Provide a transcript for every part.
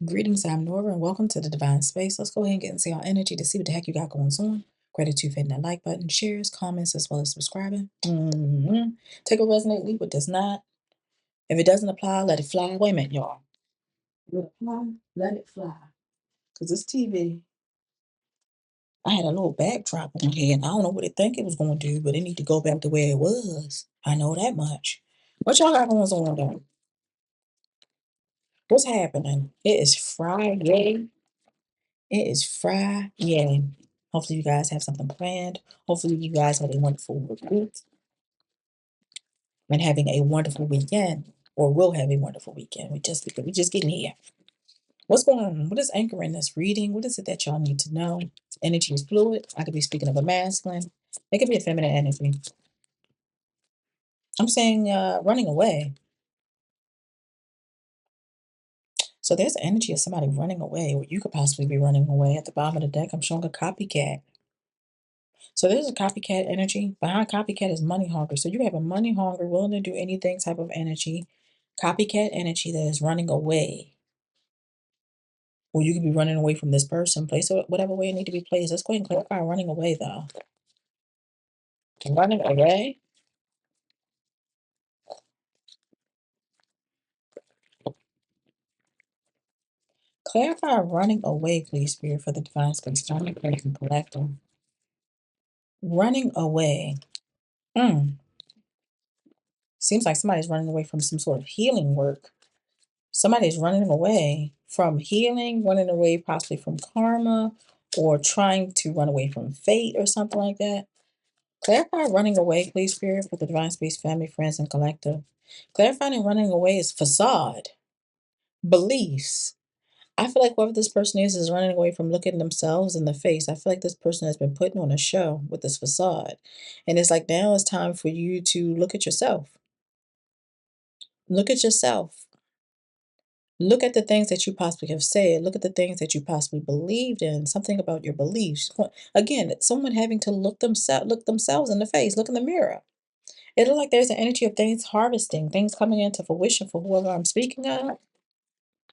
Greetings, I'm Nora, and welcome to the Divine Space. Let's go ahead and get into our energy to see what the heck you got going on. Gratitude for hitting that like button, shares, comments, as well as subscribing. Take a resonate, leave what does not. If it doesn't apply, let it fly. Wait a minute, y'all. If it apply, let it fly. Because this TV, I had a little backdrop on here, and I don't know what it think it was going to do, but it need to go back to where it was. I know that much. What y'all got going on there? What's happening? It is Friday. It is Friday. Hopefully, you guys have something planned. Hopefully, you guys had a wonderful week and having a wonderful weekend, or will have a wonderful weekend. We just getting here. What's going on? What is anchoring this reading? What is it that y'all need to know? Energy is fluid. I could be speaking of a masculine. It could be a feminine energy. I'm saying running away. So there's the energy of somebody running away, or you could possibly be running away. At the bottom of the deck, I'm showing a copycat. So there's a copycat energy. Behind copycat is money hungry. So you have a money hungry, willing to do anything type of energy. Copycat energy that is running away. Or you could be running away from this person. Place it whatever way it need to be placed. Let's go ahead and clarify running away though. Running away. Clarify running away, please, Spirit, for the divine space. Time to pray and collector. Running away. Seems like somebody's running away from some sort of healing work. Somebody's running away from healing, running away possibly from karma, or trying to run away from fate or something like that. Clarify running away, please, Spirit, for the divine space, family, friends, and collective. Clarifying running away is facade, beliefs. I feel like whoever this person is running away from looking themselves in the face. I feel like this person has been putting on a show with this facade. And it's like now it's time for you to look at yourself. Look at yourself. Look at the things that you possibly have said. Look at the things that you possibly believed in. Something about your beliefs. Again, someone having to look themselves in the face. Look in the mirror. It looks like there's an energy of things harvesting, things coming into fruition for whoever I'm speaking of.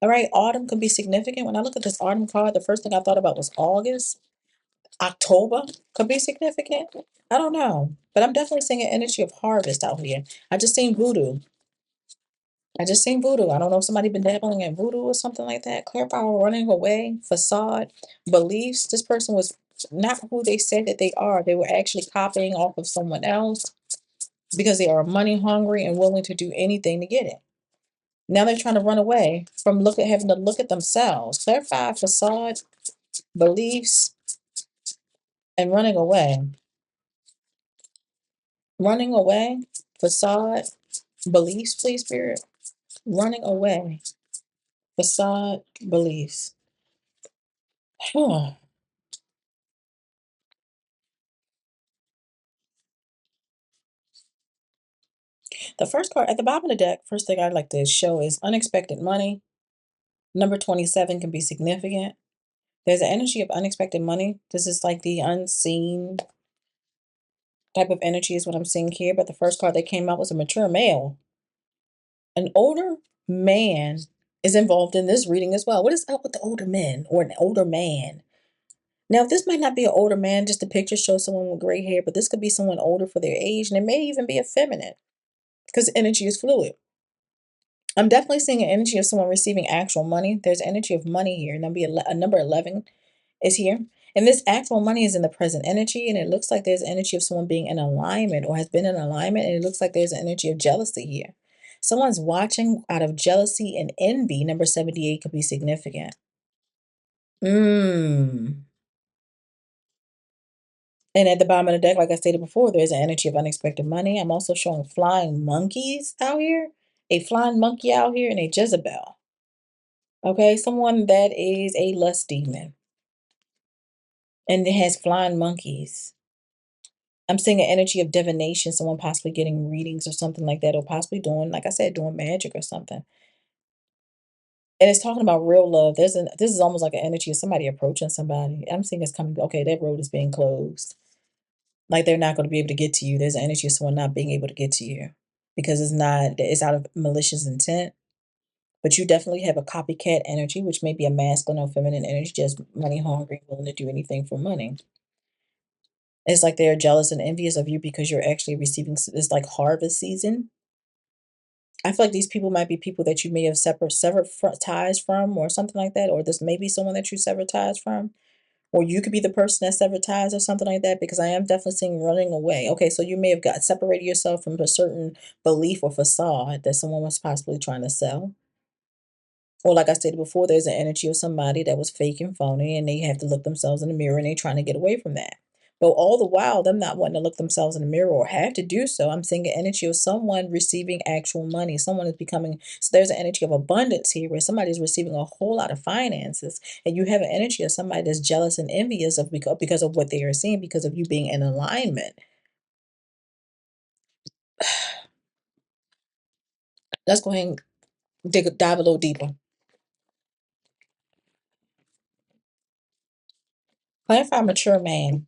All right, autumn could be significant. When I look at this autumn card, the first thing I thought about was August. October could be significant. I don't know, but I'm definitely seeing an energy of harvest out here. I just seen voodoo. I just seen voodoo. I don't know if somebody been dabbling in voodoo or something like that. Clarify running away, facade, beliefs. This person was not who they said that they are. They were actually copying off of someone else because they are money hungry and willing to do anything to get it. Now they're trying to run away from having to look at themselves. Clarify facade, beliefs, and running away. Running away, facade, beliefs, please, Spirit. Running away, facade, beliefs. The first card at the bottom of the deck, first thing I'd like to show is unexpected money. Number 27 can be significant. There's an energy of unexpected money. This is like the unseen type of energy is what I'm seeing here. But the first card that came out was a mature male. An older man is involved in this reading as well. What is up with the older men or an older man? Now, this might not be an older man, just the picture shows someone with gray hair, but this could be someone older for their age, and it may even be a feminine because energy is fluid. I'm definitely seeing an energy of someone receiving actual money. There's energy of money here. Number 11 is here. And this actual money is in the present energy. And it looks like there's energy of someone being in alignment or has been in alignment. And it looks like there's an energy of jealousy here. Someone's watching out of jealousy and envy. Number 78 could be significant. And at the bottom of the deck, like I stated before, there's an energy of unexpected money. I'm also showing flying monkeys out here. A flying monkey out here and a Jezebel. Okay, someone that is a lust demon. And it has flying monkeys. I'm seeing an energy of divination, someone possibly getting readings or something like that, or possibly doing, like I said, doing magic or something. And it's talking about real love. This is almost like an energy of somebody approaching somebody. I'm seeing it's coming, okay, that road is being closed. Like they're not going to be able to get to you. There's an energy of someone not being able to get to you because it's out of malicious intent. But you definitely have a copycat energy, which may be a masculine or feminine energy, just money hungry, willing to do anything for money. It's like they're jealous and envious of you because you're actually receiving it's like harvest season. I feel like these people might be people that you may have severed ties from or something like that, or this may be someone that you severed ties from, or you could be the person that severed ties or something like that, because I am definitely seeing running away. Okay, so you may have got separated yourself from a certain belief or facade that someone was possibly trying to sell. Or like I stated before, there's an energy of somebody that was fake and phony, and they have to look themselves in the mirror and they're trying to get away from that. But all the while, them not wanting to look themselves in the mirror or have to do so, I'm seeing an energy of someone receiving actual money. Someone is becoming, so there's an energy of abundance here where somebody's receiving a whole lot of finances, and you have an energy of somebody that's jealous and envious of because of what they are seeing, because of you being in alignment. Let's go ahead and dive a little deeper. Clarify mature man.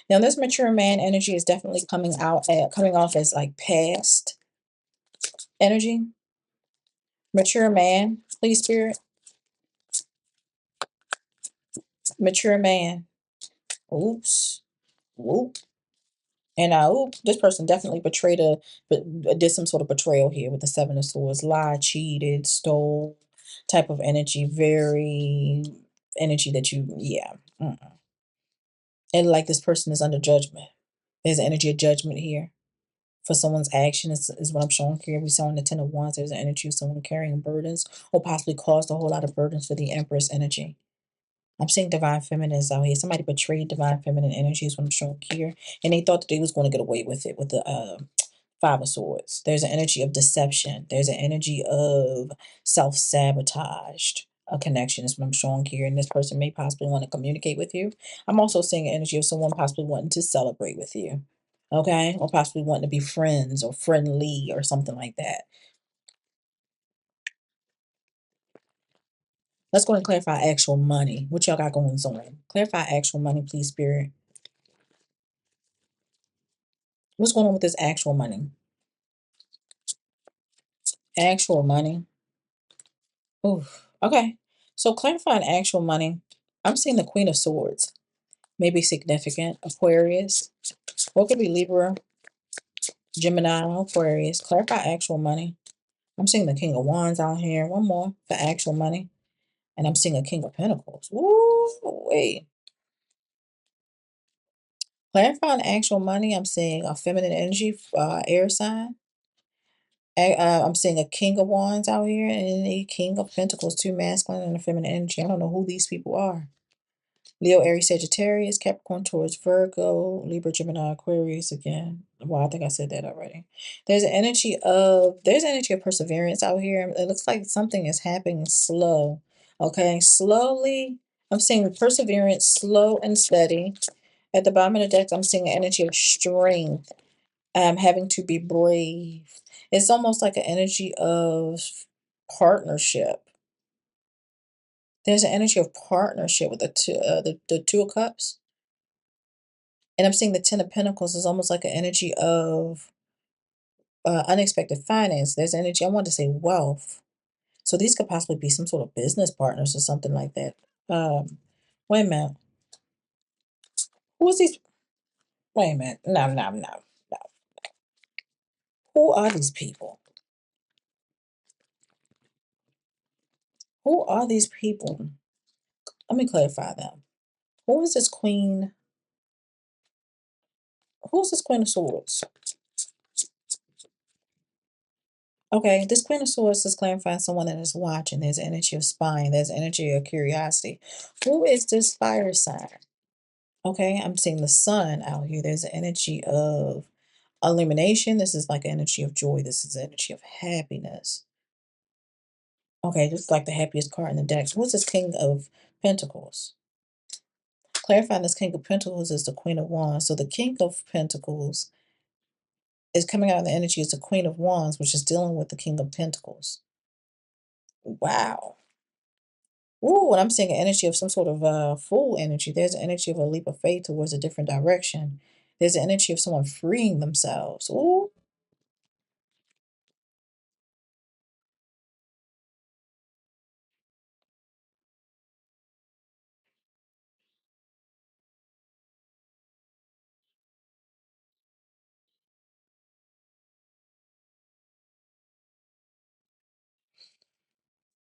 Now, this mature man energy is definitely coming off as like past energy. Mature man, please, spirit. Mature man. Oops. Whoop. And oop, this person definitely did some sort of betrayal here with the Seven of Swords. Lied, cheated, stole type of energy. Very energy that yeah. And like this person is under judgment. There's energy of judgment here for someone's action is what I'm showing here. We saw in the Ten of Wands, there's an energy of someone carrying burdens or possibly caused a whole lot of burdens for the Empress energy. I'm seeing divine feminines out here. Somebody betrayed divine feminine energy is what I'm showing here. And they thought that they was going to get away with it with the Five of Swords. There's an energy of deception. There's an energy of self-sabotaged a connection is what I'm showing here. And this person may possibly want to communicate with you. I'm also seeing an energy of someone possibly wanting to celebrate with you. Okay? Or possibly wanting to be friends or friendly or something like that. Let's go and clarify actual money. What y'all got going on? Clarify actual money, please, Spirit. What's going on with this actual money? Actual money. Oof. Okay. So clarifying actual money. I'm seeing the Queen of Swords. Maybe significant. Aquarius. What could be Libra, Gemini, Aquarius? Clarify actual money. I'm seeing the King of Wands out here. One more for actual money. And I'm seeing a King of Pentacles. Woo, wait. Clarifying actual money. I'm seeing a feminine energy, air sign. I'm seeing a King of Wands out here and a King of Pentacles, two masculine and a feminine energy. I don't know who these people are. Leo, Aries, Sagittarius, Capricorn, Taurus, Virgo, Libra, Gemini, Aquarius again. Well, I think I said that already. There's energy of perseverance out here. It looks like something is happening slow. Okay, slowly. I'm seeing perseverance, slow and steady. At the bottom of the deck, I'm seeing an energy of strength. Having to be brave. It's almost like an energy of partnership. There's an energy of partnership with the Two of Cups. And I'm seeing the Ten of Pentacles is almost like an energy of unexpected finance. There's energy, I want to say wealth. So these could possibly be some sort of business partners or something like that. Wait a minute. Who is these? Wait a minute. No, no, no, no. Who are these people? Who are these people? Let me clarify them. Who is this queen? Who's this Queen of Swords? Okay, this Queen of Swords is clarifying someone that is watching. There's energy of spying. There's energy of curiosity. Who is this fire sign? Okay, I'm seeing the sun out here. There's an energy of illumination. This is like an energy of joy. This is energy of happiness. Okay, this is like the happiest card in the deck. Who's this King of Pentacles? Clarifying this King of Pentacles is the Queen of Wands. So the King of Pentacles is coming out in the energy as the Queen of Wands, which is dealing with the King of Pentacles. Wow. Ooh, and I'm seeing an energy of some sort of full energy. There's an energy of a leap of faith towards a different direction. There's an energy of someone freeing themselves. Ooh,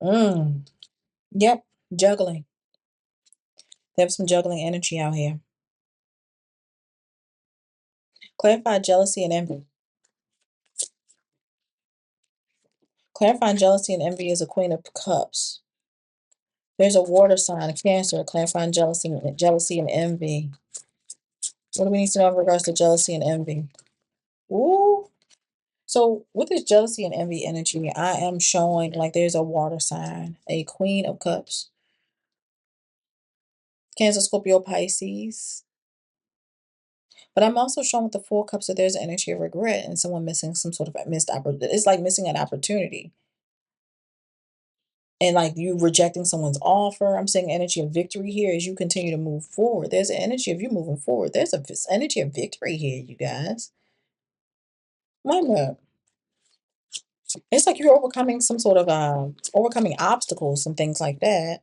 Yep, juggling. There's some juggling energy out here. Clarify jealousy and envy. Clarifying jealousy and envy is a Queen of Cups. There's a water sign, a Cancer, clarifying jealousy and envy. What do we need to know in regards to jealousy and envy? Ooh. So with this jealousy and envy energy, I am showing like there's a water sign, a Queen of Cups. Cancer, Scorpio, Pisces. But I'm also showing with the Four Cups that there's an energy of regret and someone missing some sort of a missed opportunity. It's like missing an opportunity. And like you rejecting someone's offer. I'm seeing energy of victory here as you continue to move forward. There's an energy of you moving forward. There's a energy of victory here, you guys. Why not? It's like you're overcoming some sort of overcoming obstacles and things like that.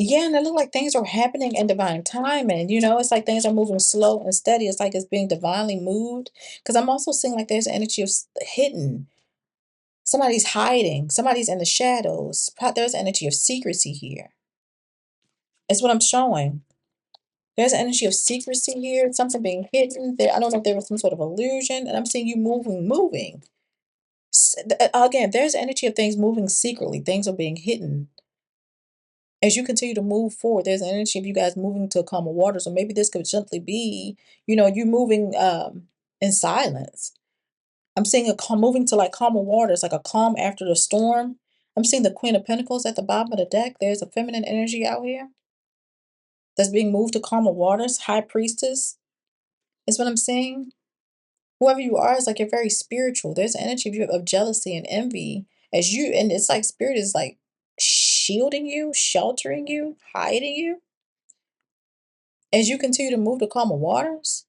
Yeah, and it look like things are happening in divine timing. It's like things are moving slow and steady. It's like it's being divinely moved. Because I'm also seeing like there's energy of hidden. Somebody's hiding. Somebody's in the shadows. There's energy of secrecy here. It's what I'm showing. There's an energy of secrecy here, something being hidden. There, I don't know if there was some sort of illusion, and I'm seeing you moving. Again, there's energy of things moving secretly. Things are being hidden. As you continue to move forward, there's an energy of you guys moving to calmer waters, or maybe this could simply be, you moving in silence. I'm seeing a calm, moving to like calmer waters, like a calm after the storm. I'm seeing the Queen of Pentacles at the bottom of the deck. There's a feminine energy out here that's being moved to calmer waters. High Priestess is what I'm seeing. Whoever you are is like you're very spiritual. There's an energy of you of jealousy and envy and it's like spirit is like shielding you, sheltering you, hiding you as you continue to move to calmer waters.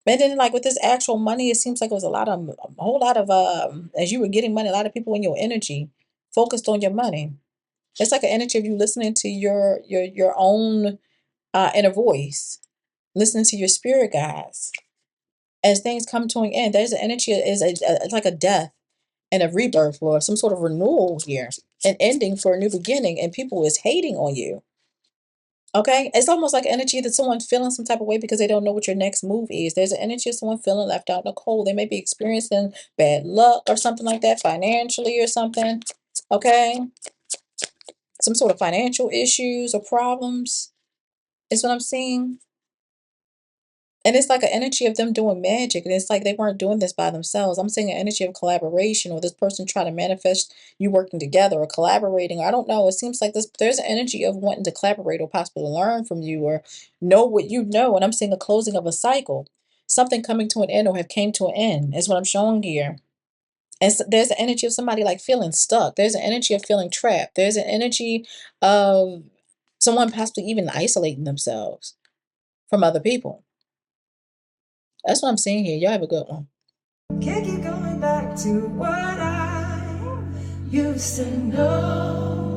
And then like with this actual money, it seems like it was a whole lot of as you were getting money, a lot of people in your energy focused on your money. It's like an energy of you listening to your own inner voice, listening to your spirit guides. As things come to an end, there's an energy it's like a death and a rebirth or some sort of renewal here, an ending for a new beginning, and people is hating on you. Okay, it's almost like energy that someone's feeling some type of way because they don't know what your next move is. There's an energy of someone feeling left out in the cold. They may be experiencing bad luck or something like that, financially or something. Okay, some sort of financial issues or problems is what I'm seeing. And it's like an energy of them doing magic. And it's like they weren't doing this by themselves. I'm seeing an energy of collaboration or this person trying to manifest you working together or collaborating. I don't know. It seems like there's an energy of wanting to collaborate or possibly learn from you or know what you know. And I'm seeing a closing of a cycle. Something coming to an end or have came to an end is what I'm showing here. And there's an energy of somebody like feeling stuck. There's an energy of feeling trapped. There's an energy of someone possibly even isolating themselves from other people. That's what I'm seeing here. Y'all have a good one. Can't keep going back to what I used to know.